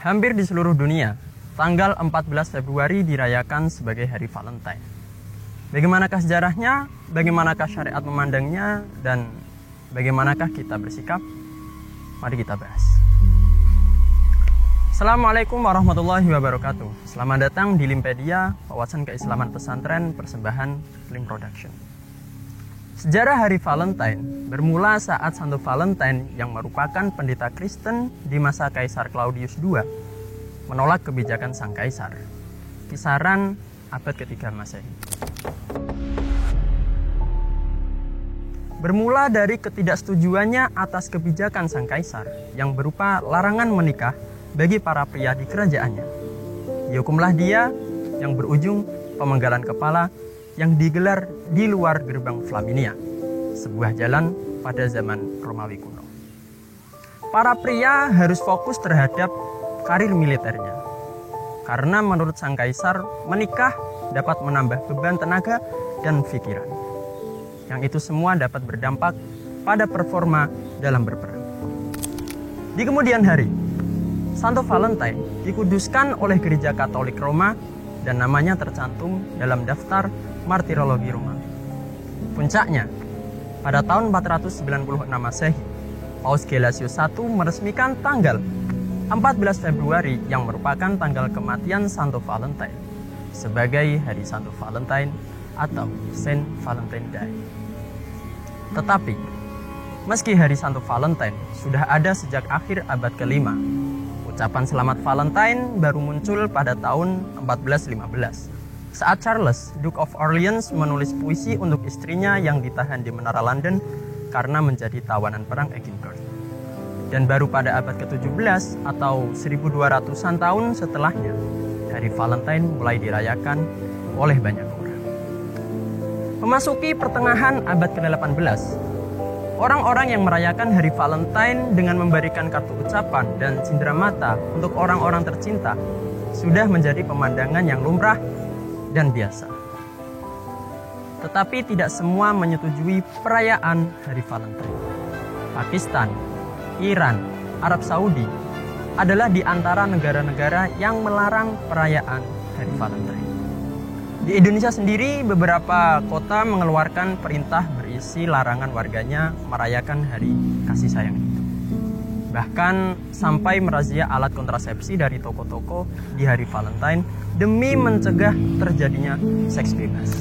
Hampir di seluruh dunia, tanggal 14 Februari dirayakan sebagai Hari Valentine. Bagaimanakah sejarahnya, bagaimanakah syariat memandangnya, dan bagaimanakah kita bersikap? Mari kita bahas. Assalamualaikum warahmatullahi wabarakatuh. Selamat datang di Limpedia, wawasan keislaman pesantren persembahan Lim Production. Sejarah Hari Valentine bermula saat Santo Valentine yang merupakan pendeta Kristen di masa Kaisar Claudius II menolak kebijakan sang kaisar. Kisaran abad ketiga Masehi. Bermula dari ketidaksetujuannya atas kebijakan sang kaisar yang berupa larangan menikah bagi para pria di kerajaannya. Dihukumlah dia yang berujung pemenggalan kepala yang digelar di luar gerbang Flaminia, sebuah jalan pada zaman Romawi kuno. Para pria harus fokus terhadap karir militernya, karena menurut sang kaisar, menikah dapat menambah beban tenaga dan pikiran. Yang itu semua dapat berdampak pada performa dalam berperang. Di kemudian hari, Santo Valentine dikuduskan oleh Gereja Katolik Roma dan namanya tercantum dalam daftar Martirologi Romawi. Puncaknya, pada tahun 496 Masehi, Paus Gelasius I meresmikan tanggal 14 Februari yang merupakan tanggal kematian Santo Valentine sebagai Hari Santo Valentine atau Saint Valentine Day. Tetapi, meski Hari Santo Valentine sudah ada sejak akhir abad ke-5, ucapan Selamat Valentine baru muncul pada tahun 1415 saat Charles, Duke of Orleans, menulis puisi untuk istrinya yang ditahan di Menara London karena menjadi tawanan perang Edinburgh. Dan baru pada abad ke-17 atau 1200-an tahun setelahnya, Hari Valentine mulai dirayakan oleh banyak orang. Memasuki pertengahan abad ke-18, orang-orang yang merayakan Hari Valentine dengan memberikan kartu ucapan dan cindera mata untuk orang-orang tercinta sudah menjadi pemandangan yang lumrah dan biasa. Tetapi tidak semua menyetujui perayaan Hari Valentine. Pakistan, Iran, Arab Saudi adalah di antara negara-negara yang melarang perayaan Hari Valentine. Di Indonesia sendiri, beberapa kota mengeluarkan perintah berisi larangan warganya merayakan hari kasih sayang itu. Bahkan sampai merazia alat kontrasepsi dari toko-toko di Hari Valentine demi mencegah terjadinya seks bebas.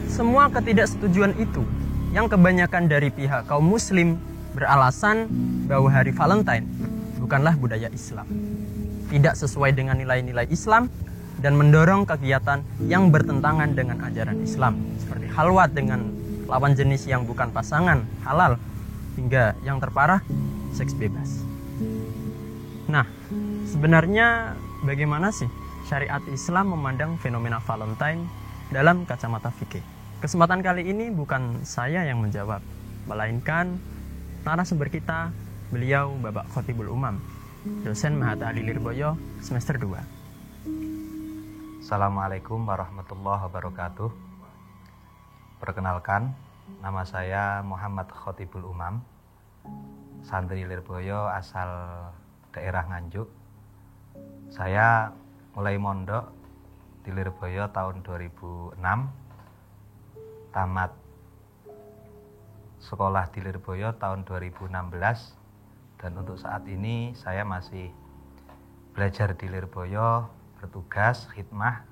Semua ketidaksetujuan itu yang kebanyakan dari pihak kaum muslim beralasan bahwa Hari Valentine bukanlah budaya Islam, tidak sesuai dengan nilai-nilai Islam, dan mendorong kegiatan yang bertentangan dengan ajaran Islam, seperti khalwat dengan lawan jenis yang bukan pasangan halal, hingga yang terparah, seks bebas. Nah, sebenarnya bagaimana sih syariat Islam memandang fenomena Valentine dalam kacamata fikih? Kesempatan kali ini bukan saya yang menjawab, melainkan narasumber kita, beliau Bapak Khotibul Umam, dosen Mahat Ali Lirboyo semester 2. Assalamualaikum warahmatullahi wabarakatuh. Perkenalkan, nama saya Muhammad Khotibul Umam, santri Lirboyo asal daerah Nganjuk. Saya mulai mondok di Lirboyo tahun 2006, tamat sekolah di Lirboyo tahun 2016, dan untuk saat ini saya masih belajar di Lirboyo, bertugas khidmah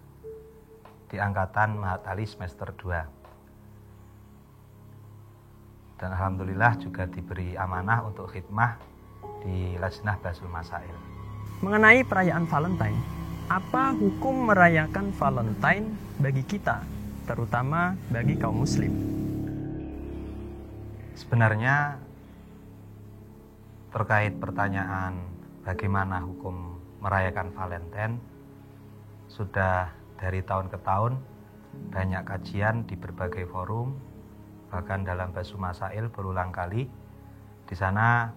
di Angkatan Mahat Ali semester 2. Dan alhamdulillah juga diberi amanah untuk khidmah di Lajnah Bahsul Masail. Mengenai perayaan Valentine, apa hukum merayakan Valentine bagi kita, terutama bagi kaum muslim? Sebenarnya terkait pertanyaan bagaimana hukum merayakan Valentine, sudah dari tahun ke tahun banyak kajian di berbagai forum, bahkan dalam Bahsul Masail berulang kali. Di sana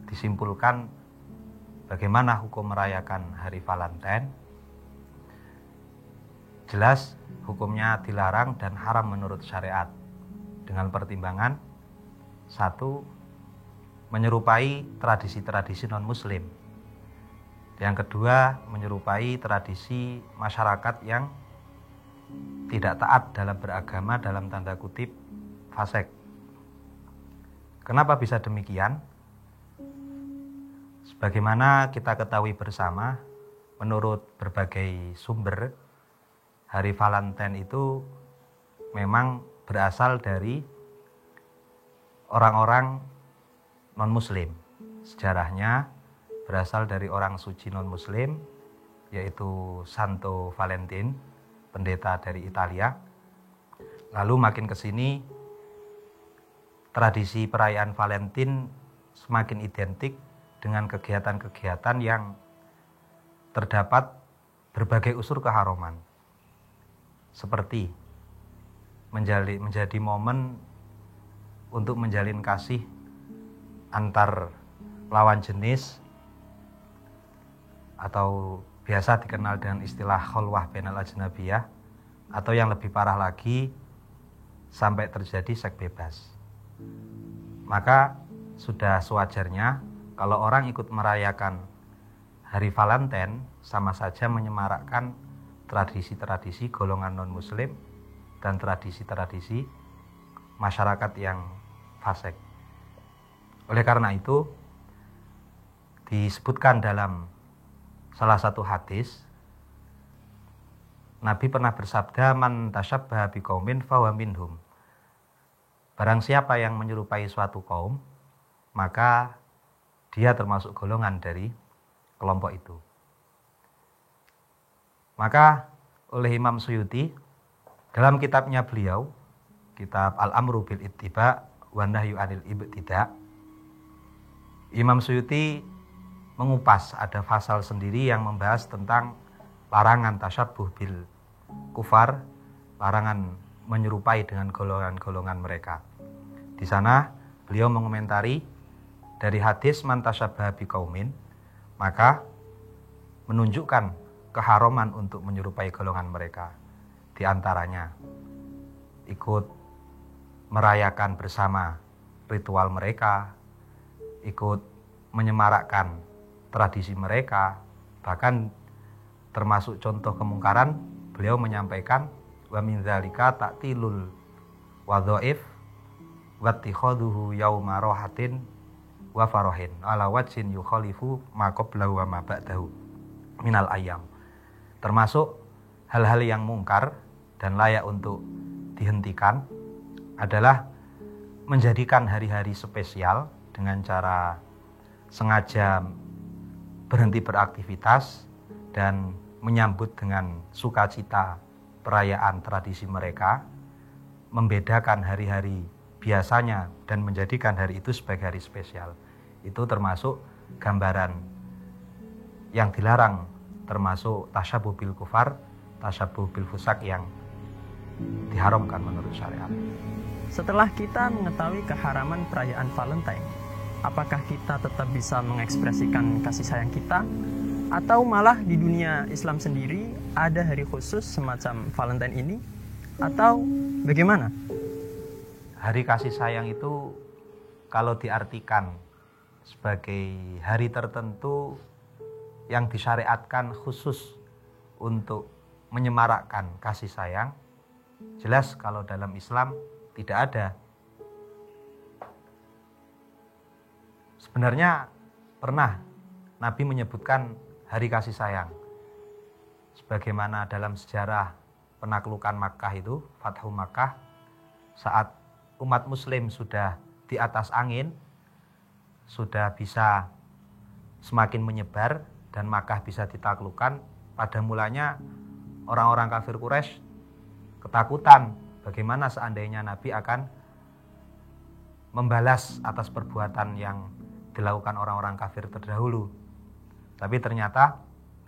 disimpulkan bagaimana hukum merayakan Hari Valentine. Jelas hukumnya dilarang dan haram menurut syariat dengan pertimbangan: satu, menyerupai tradisi-tradisi non-muslim. Yang kedua, menyerupai tradisi masyarakat yang tidak taat dalam beragama, dalam tanda kutip fasik. Kenapa bisa demikian? Sebagaimana kita ketahui bersama, menurut berbagai sumber, hari Valentine itu memang berasal dari orang-orang non-muslim. Sejarahnya berasal dari orang suci non-muslim, yaitu Santo Valentin, pendeta dari Italia. Lalu makin ke sini, tradisi perayaan Valentine semakin identik dengan kegiatan-kegiatan yang terdapat berbagai unsur keharuman. Seperti menjadi momen untuk menjalin kasih antar lawan jenis, atau biasa dikenal dengan istilah khulwah bainal ajnabiyah, atau yang lebih parah lagi sampai terjadi seks bebas. Maka sudah sewajarnya kalau orang ikut merayakan hari Valentine sama saja menyemarakkan tradisi-tradisi golongan non-muslim dan tradisi-tradisi masyarakat yang fasik. Oleh karena itu, disebutkan dalam salah satu hadis, Nabi pernah bersabda, "Man tasyabbaha biqaumin fahuwa minhum." Barang siapa yang menyerupai suatu kaum, maka dia termasuk golongan dari kelompok itu. Maka oleh Imam Suyuti, dalam kitabnya beliau, kitab Al-Amru bil Ittiba wa Nahyu 'anil Ibtida', Imam Suyuti mengupas, ada pasal sendiri yang membahas tentang larangan tasyabbuh bil kufar, larangan menyerupai dengan golongan-golongan mereka. Di sana beliau mengomentari dari hadis man tasyabbaha biqaumin, maka menunjukkan keharaman untuk menyerupai golongan mereka. Di antaranya ikut merayakan bersama ritual mereka, ikut menyemarakkan tradisi mereka, bahkan termasuk contoh kemungkaran, beliau menyampaikan wa min dzalika ta'tilul wadhaif wa ittikhaduhu yauma rahatin wa farahin ala wajhin yukhalifu ma qablahu wa ma ba'dahu minal ayyam. Termasuk hal-hal yang mungkar dan layak untuk dihentikan adalah menjadikan hari-hari spesial dengan cara sengaja berhenti beraktivitas dan menyambut dengan sukacita perayaan tradisi mereka, membedakan hari-hari biasanya dan menjadikan hari itu sebagai hari spesial. Itu termasuk gambaran yang dilarang, termasuk tasyabuh bil kufar, tasyabuh bil fusak yang diharamkan menurut syariat. Setelah kita mengetahui keharaman perayaan Valentine, apakah kita tetap bisa mengekspresikan kasih sayang kita? Atau malah di dunia Islam sendiri ada hari khusus semacam Valentine ini? Atau bagaimana? Hari kasih sayang itu kalau diartikan sebagai hari tertentu yang disyariatkan khusus untuk menyemarakkan kasih sayang, jelas kalau dalam Islam tidak ada. Sebenarnya pernah Nabi menyebutkan hari kasih sayang. Sebagaimana dalam sejarah penaklukan Makkah itu, Fathu Makkah, saat umat muslim sudah di atas angin, sudah bisa semakin menyebar dan Makkah bisa ditaklukkan, pada mulanya orang-orang kafir Quraisy ketakutan bagaimana seandainya Nabi akan membalas atas perbuatan yang dilakukan orang-orang kafir terdahulu. Tapi ternyata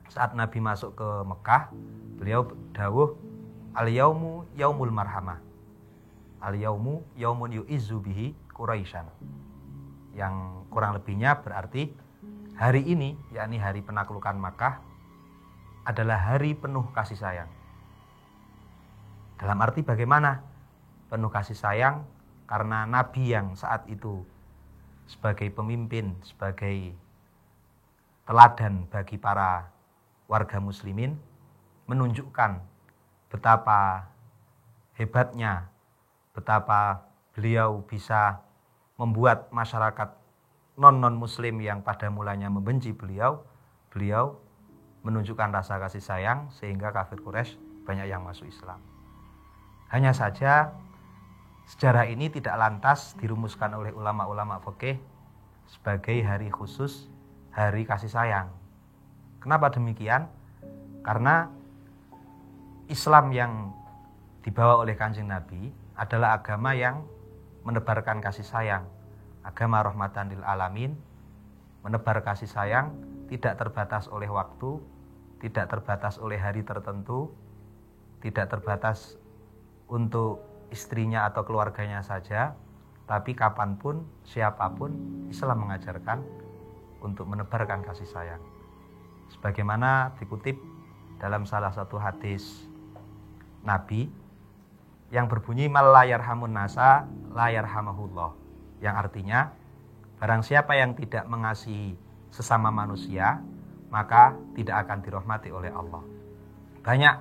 saat Nabi masuk ke Mekah, beliau dawuh, al-yaumu yaumul marhamah, al-yaumu yaumun yu'izzu bihi Quraisyan, yang kurang lebihnya berarti hari ini, yakni hari penaklukan Makkah, adalah hari penuh kasih sayang. Dalam arti bagaimana penuh kasih sayang? Karena Nabi yang saat itu sebagai pemimpin, sebagai teladan bagi para warga muslimin, menunjukkan betapa hebatnya, betapa beliau bisa membuat masyarakat non-muslim yang pada mulanya membenci beliau menunjukkan rasa kasih sayang sehingga kafir Quraisy banyak yang masuk Islam. Hanya saja sejarah ini tidak lantas dirumuskan oleh ulama-ulama fikih sebagai hari khusus, hari kasih sayang. Kenapa demikian? Karena Islam yang dibawa oleh Kanjeng Nabi adalah agama yang menebarkan kasih sayang, agama rahmatan lil alamin, menebar kasih sayang tidak terbatas oleh waktu, tidak terbatas oleh hari tertentu, tidak terbatas untuk istrinya atau keluarganya saja, tapi kapanpun, siapapun, Islam mengajarkan untuk menebarkan kasih sayang. Sebagaimana dikutip dalam salah satu hadis Nabi yang berbunyi mal la yarhamun nasa la yarhamahullah, yang artinya barang siapa yang tidak mengasihi sesama manusia maka tidak akan dirahmati oleh Allah. Banyak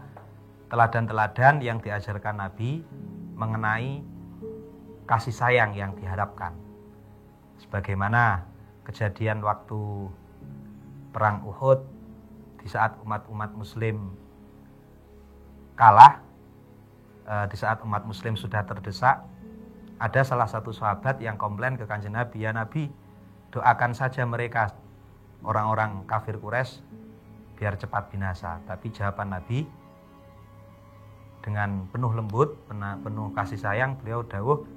teladan-teladan yang diajarkan Nabi mengenai kasih sayang yang diharapkan. Sebagaimana kejadian waktu perang Uhud, di saat umat muslim kalah, di saat umat muslim sudah terdesak, ada salah satu sahabat yang komplain ke Kanjeng Nabi, ya Nabi, doakan saja mereka, orang-orang kafir Quraisy, biar cepat binasa. Tapi jawaban Nabi dengan penuh lembut, penuh kasih sayang, beliau dawuh,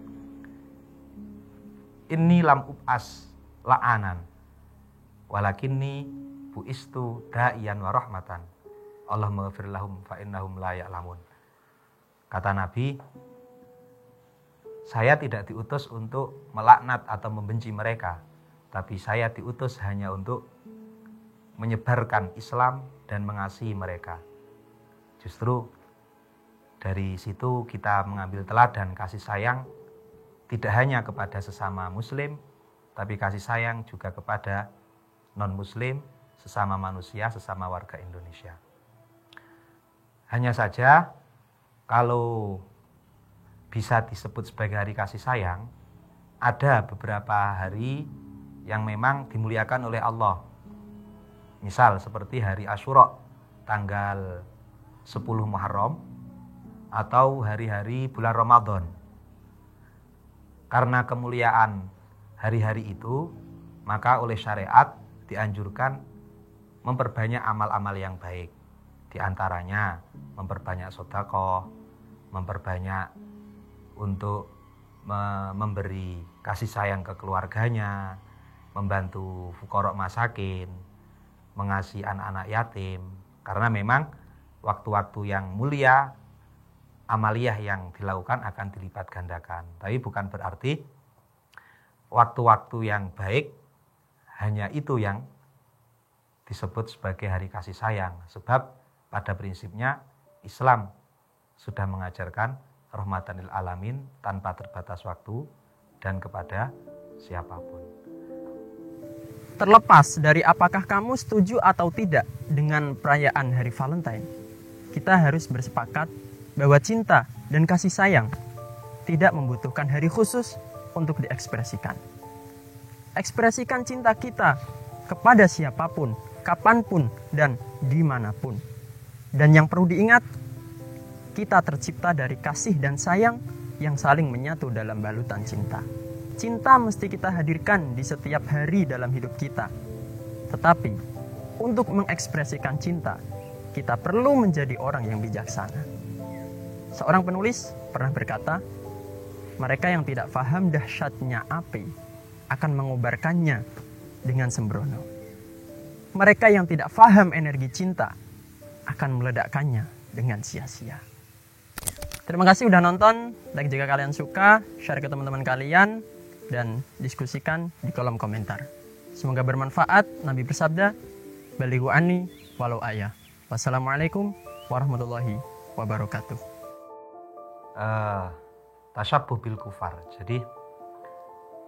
inni lam ub'as la'anan walakinni bu'istu da'iyan wa rahmatan Allahumma ghafir lahum fa innahum la ya'lamun. Kata Nabi, saya tidak diutus untuk melaknat atau membenci mereka, tapi saya diutus hanya untuk menyebarkan Islam dan mengasihi mereka. Justru dari situ kita mengambil teladan kasih sayang tidak hanya kepada sesama muslim, tapi kasih sayang juga kepada non-muslim, sesama manusia, sesama warga Indonesia. Hanya saja kalau bisa disebut sebagai hari kasih sayang, ada beberapa hari yang memang dimuliakan oleh Allah. Misal seperti hari Asyura tanggal 10 Muharram atau hari-hari bulan Ramadan. Karena kemuliaan hari-hari itu, maka oleh syariat dianjurkan memperbanyak amal-amal yang baik. Di antaranya memperbanyak sedekah, memperbanyak untuk memberi kasih sayang ke keluarganya, membantu fuqara masakin, mengasihi anak-anak yatim. Karena memang waktu-waktu yang mulia, amaliyah yang dilakukan akan dilipat gandakan. Tapi bukan berarti waktu-waktu yang baik hanya itu yang disebut sebagai hari kasih sayang. Sebab pada prinsipnya Islam sudah mengajarkan rahmatan lil alamin tanpa terbatas waktu dan kepada siapapun. Terlepas dari apakah kamu setuju atau tidak dengan perayaan Hari Valentine, kita harus bersepakat bahwa cinta dan kasih sayang tidak membutuhkan hari khusus untuk diekspresikan. Ekspresikan cinta kita kepada siapapun, kapanpun, dan dimanapun. Dan yang perlu diingat, kita tercipta dari kasih dan sayang yang saling menyatu dalam balutan cinta. Cinta mesti kita hadirkan di setiap hari dalam hidup kita. Tetapi, untuk mengekspresikan cinta, kita perlu menjadi orang yang bijaksana. Seorang penulis pernah berkata, mereka yang tidak paham dahsyatnya api akan mengobarkannya dengan sembrono. Mereka yang tidak paham energi cinta akan meledakkannya dengan sia-sia. Terima kasih udah nonton. Dan jika kalian suka, share ke teman-teman kalian dan diskusikan di kolom komentar. Semoga bermanfaat. Nabi bersabda, balighu anni walau ayah. Wassalamualaikum warahmatullahi wabarakatuh. Tasyabbuh bil kufar. Jadi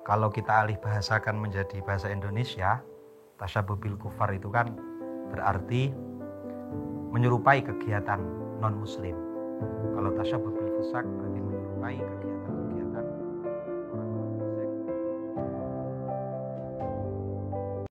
Kalau kita alih bahasakan menjadi bahasa Indonesia, tasyabuh bil kufar itu kan berarti menyerupai kegiatan non-muslim. Kalau tasyabuh bil fusak berarti menyerupai kegiatan